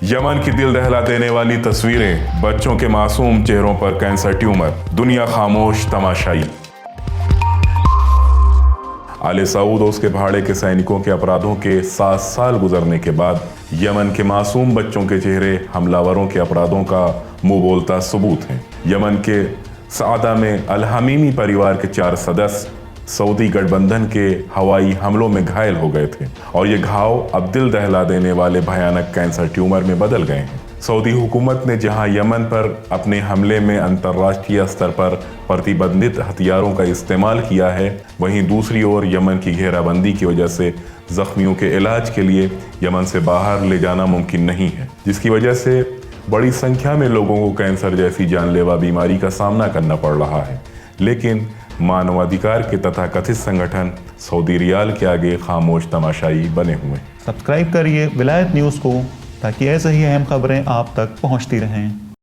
Yemen की दिल दहला देने वाली तस्वीरें, बच्चों के मासूम चेहरों पर कैंसर ट्यूमर, दुनिया खामोश तमाशाई। आले सऊद और उसके भाड़े के सैनिकों के अपराधों के 7 साल गुजरने के बाद यमन के मासूम बच्चों के चेहरे हमलावरों के अपराधों का मुंह बोलता सबूत हैं। यमन के सादा में अल हमीमी परिवार के 4 सदस्य सऊदी गठबंधन के हवाई हमलों में घायल हो गए थे और ये घाव अब दिल दहला देने वाले भयानक कैंसर ट्यूमर में बदल गए हैं। सऊदी हुकूमत ने जहां यमन पर अपने हमले में अंतर्राष्ट्रीय स्तर पर प्रतिबंधित हथियारों का इस्तेमाल किया है, वहीं दूसरी ओर यमन की घेराबंदी की वजह से जख्मियों के इलाज के लिए यमन से बाहर ले जाना मुमकिन नहीं है, जिसकी वजह से बड़ी संख्या में लोगों को कैंसर जैसी जानलेवा बीमारी का सामना करना पड़ रहा है। लेकिन मानवाधिकार के तथाकथित संगठन सऊदी रियाल के आगे खामोश तमाशाई बने हुए। सब्सक्राइब करिए विलायत न्यूज़ को ताकि ऐसे ही अहम खबरें आप तक पहुंचती रहें।